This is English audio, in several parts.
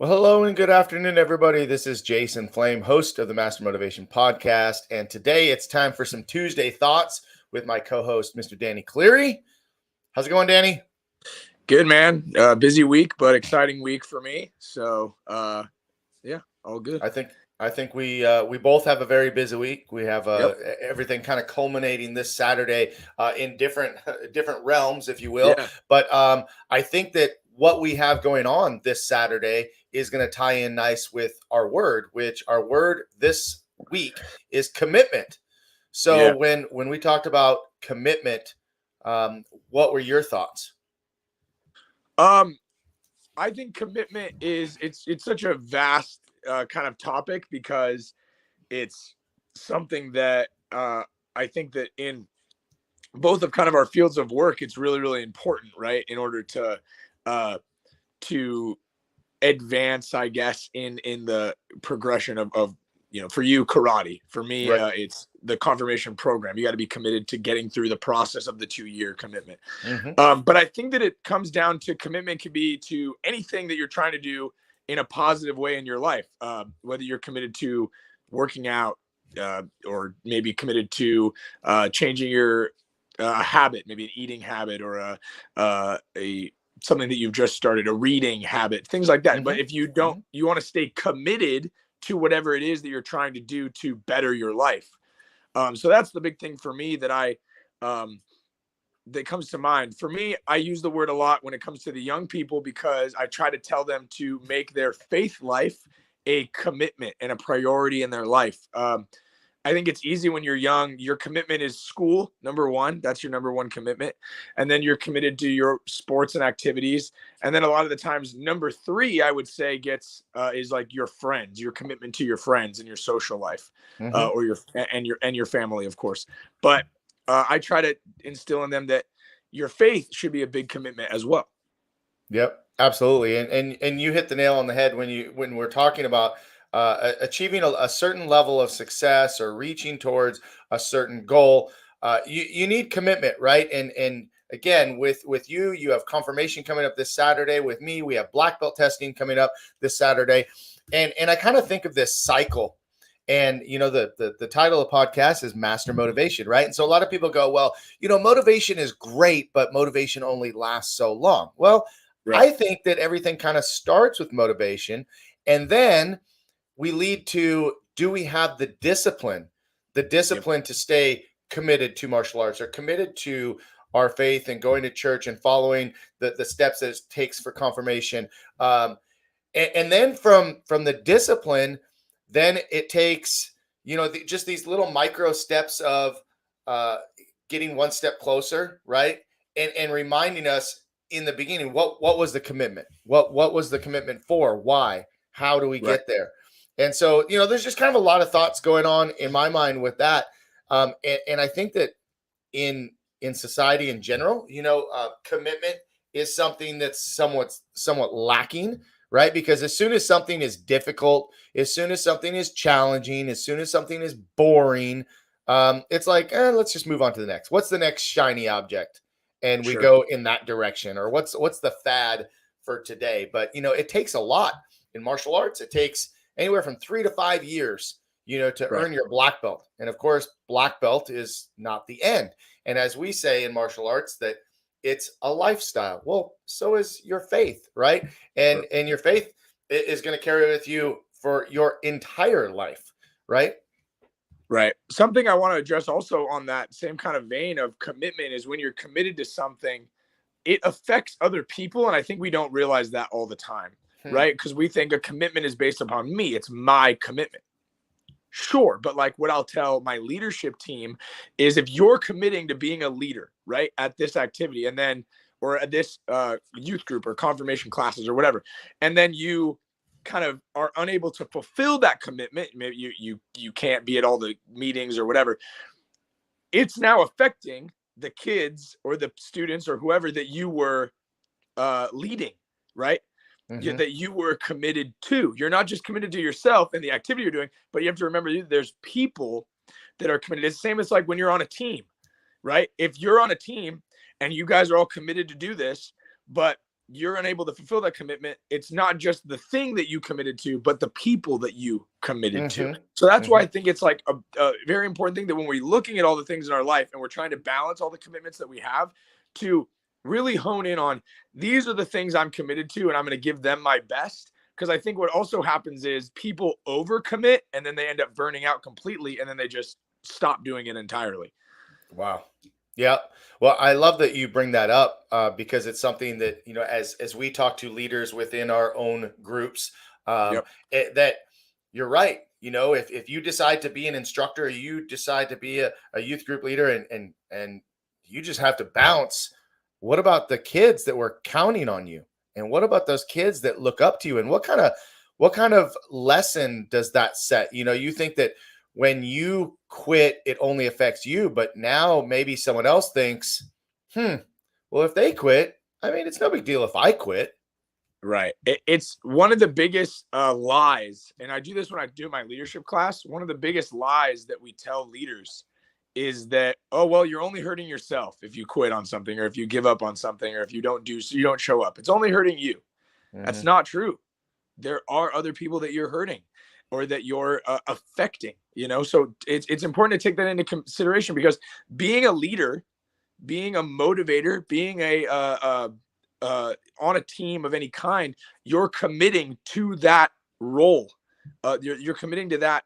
Well, hello and good afternoon, everybody. This is Jason Flame, host of the Master Motivation Podcast. And today it's time for some Tuesday thoughts with my co host, Mr. Danny Cleary. How's it going, Danny? Good, man. Busy week, but exciting week for me. So, yeah, all good. I think we both have a very busy week. We have Yep. everything kind of culminating this Saturday in different different realms, if you will. Yeah. But I think that what we have going on this Saturday is going to tie in nice with our word, which our word this week is commitment. So Yeah. when we talked about commitment, what were your thoughts? Um, I think commitment is it's such a vast kind of topic because it's something that I think that in both of kind of our fields of work, it's really, really important, right? In order uh, to advance, I guess, in the progression of for you, karate. For me, Right. it's the confirmation program. You got to be committed to getting through the process of the 2-year commitment. Mm-hmm. But I think that it comes down to commitment can be to anything that you're trying to do in a positive way in your life, whether you're committed to working out, or maybe committed to changing your habit, maybe an eating habit, or a something that you've just started, a reading habit, things like that. But Mm-hmm. if you don't, you want to stay committed to whatever it is that you're trying to do to better your life. So that's the big thing for me um, that comes to mind. For me, I use the word a lot when it comes to the young people because I try to tell them to make their faith life a commitment and a priority in their life. I think it's easy when you're young. Your commitment is school, number one. That's your number one commitment. And then you're committed to your sports and activities. And then a lot of the times, number three, I would say, is like your friends, your commitment to your friends and your social life, Mm-hmm. or your family, of course. But I try to instill in them that your faith should be a big commitment as well. Yep, absolutely, and you hit the nail on the head when we're talking about achieving a certain level of success or reaching towards a certain goal. You need commitment, right? And again, with you have confirmation coming up this Saturday. With me, we have black belt testing coming up this Saturday, and I kind of think of this cycle. And the title of the podcast is Master Motivation, right? And so a lot of people go, well, motivation is great, but motivation only lasts so long. Well, Right. I think that everything kind of starts with motivation, and then we lead to, do we have the discipline Yep. to stay committed to martial arts or committed to our faith and going to church and following the steps that it takes for confirmation. And then from the discipline, then it takes, just these little micro steps of uh, getting one step closer, right? And reminding us in the beginning, what was the commitment? What was the commitment for? Why? How do we Right. get there? And so, there's just kind of a lot of thoughts going on in my mind with that. And I think that in society in general, commitment is something that's somewhat lacking, right? Because as soon as something is difficult, as soon as something is challenging, as soon as something is boring, it's like, let's just move on to the next. What's the next shiny object? And we Sure. go in that direction. Or what's the fad for today? But it takes a lot in martial arts. It takes anywhere from 3 to 5 years, to Right. earn your black belt. And of course, black belt is not the end. And as we say in martial arts, that it's a lifestyle. Well, so is your faith, right? And your faith is going to carry with you for your entire life, right? Right. Something I want to address also on that same kind of vein of commitment is when you're committed to something, it affects other people. And I think we don't realize that all the time, Hmm. right? Because we think a commitment is based upon me, it's my commitment. Sure. But like what I'll tell my leadership team is if you're committing to being a leader, right, at this activity and then, or at this youth group or confirmation classes or whatever, and then you kind of are unable to fulfill that commitment, maybe you can't be at all the meetings or whatever, it's now affecting the kids or the students or whoever that you were leading, right? Mm-hmm. That you were committed to. You're not just committed to yourself and the activity you're doing, but you have to remember there's people that are committed. It's the same as like when you're on a team, right? If you're on a team and you guys are all committed to do this, but you're unable to fulfill that commitment, it's not just the thing that you committed to, but the people that you committed to. Mm-hmm. So that's why Mm-hmm. I think it's like a very important thing that when we're looking at all the things in our life and we're trying to balance all the commitments that we have, to really hone in on, these are the things I'm committed to and I'm going to give them my best. Because I think what also happens is people overcommit and then they end up burning out completely and then they just stop doing it entirely. Wow. Yeah. Well, I love that you bring that up because it's something that, as we talk to leaders within our own groups, Yep. that you're right. If you decide to be an instructor, you decide to be a youth group leader, and you just have to bounce. What about the kids that were counting on you? And what about those kids that look up to you? And what kind of lesson does that set? You think that when you quit, it only affects you, but now maybe someone else thinks, well, if they quit, I mean, it's no big deal if I quit. Right. It's one of the biggest lies. And I do this when I do my leadership class. One of the biggest lies that we tell leaders is that, oh, well, you're only hurting yourself if you quit on something, or if you give up on something, or if you don't do, so you don't show up. It's only hurting you. That's Hmm. not true. There are other people that you're hurting or that you're affecting, so it's important to take that into consideration, because being a leader, being a motivator, being on a team of any kind, you're committing to that role. You're committing to that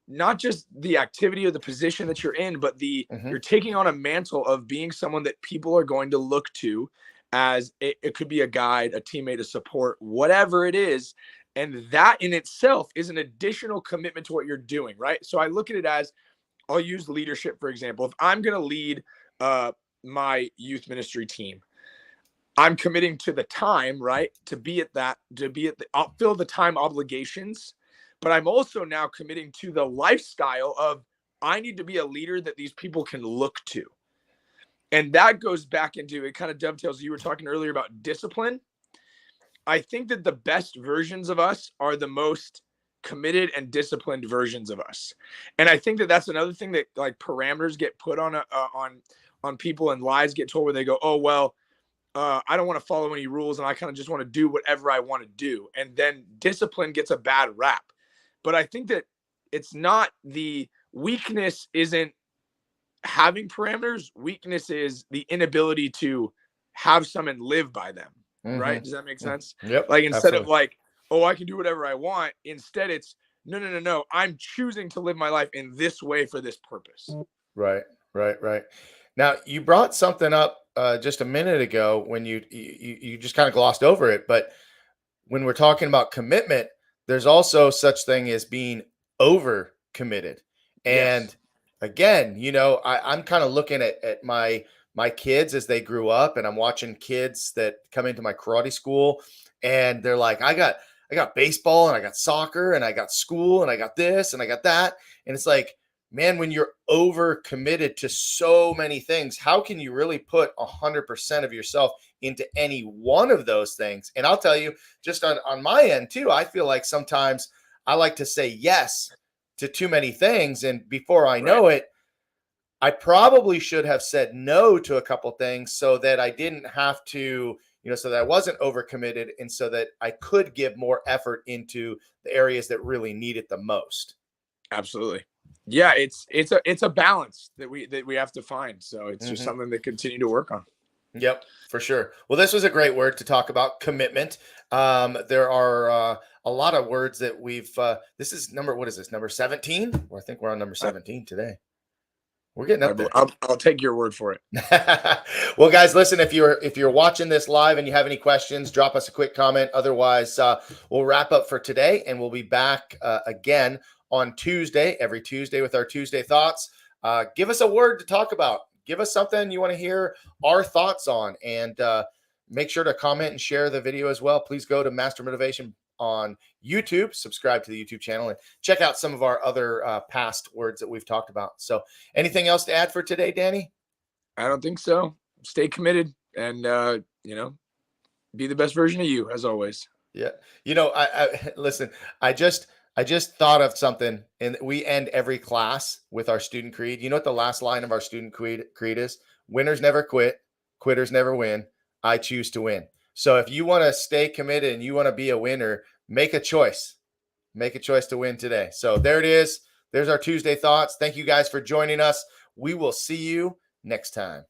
not just the activity or the position that you're in, but Hmm. you're taking on a mantle of being someone that people are going to look to as it could be a guide, a teammate, a support, whatever it is. And that in itself is an additional commitment to what you're doing, right? So I look at it as, I'll use leadership, for example. If I'm going to lead uh, my youth ministry team, I'm committing to the time, right? I'll fill the time obligations, but I'm also now committing to the lifestyle of, I need to be a leader that these people can look to. And that goes back into, it kind of dovetails. You were talking earlier about discipline. I think that the best versions of us are the most committed and disciplined versions of us. And I think that that's another thing that, like, parameters get put on people and lies get told, where they go, oh, well, I don't want to follow any rules and I kind of just want to do whatever I want to do. And then discipline gets a bad rap. But I think that it's not, the weakness isn't having parameters. Weakness is the inability to have some and live by them. Hmm. Right? Does that make sense? Yep. Like, instead of Absolutely. like, oh, I can do whatever I want, instead it's, no, no, no, no. I'm choosing to live my life in this way for this purpose. Right. Right. Right. Now you brought something up just a minute ago when you just kind of glossed over it, but when we're talking about commitment, there's also such thing as being over committed. Yes. And again, I'm kind of looking at my kids as they grew up, and I'm watching kids that come into my karate school, and they're like, I got baseball, and I got soccer, and I got school, and I got this, and I got that. And it's like, man, when you're over committed to so many things, how can you really put 100% of yourself into any one of those things? And I'll tell you, just on my end too, I feel like sometimes I like to say yes to too many things. And before I Right. know it, I probably should have said no to a couple things so that I didn't have to, so that I wasn't overcommitted, and so that I could give more effort into the areas that really need it the most. Absolutely. Yeah, it's a balance that we have to find. So it's just Hmm. something to continue to work on. Yep, for sure. Well, this was a great word to talk about, commitment. There are a lot of words that this is what is this, number 17? Well, I think we're on number I, 17 today. We're getting up there. I'll take your word for it. Well, guys, listen, if you're watching this live and you have any questions, drop us a quick comment. Otherwise, we'll wrap up for today, and we'll be back again on Tuesday, every Tuesday, with our Tuesday thoughts. Give us a word to talk about. Give us something you want to hear our thoughts on, and make sure to comment and share the video as well. Please go to Master Motivation on YouTube, subscribe to the YouTube channel, and check out some of our other past words that we've talked about. So, anything else to add for today, Danny? I don't think so. Stay committed and be the best version of you, as always. Yeah. I listen, I just thought of something, and we end every class with our student creed. You know what the last line of our student creed is? Winners never quit, quitters never win. I choose to win. So if you want to stay committed and you want to be a winner, make a choice. Make a choice to win today. So there it is. There's our Tuesday thoughts. Thank you guys for joining us. We will see you next time.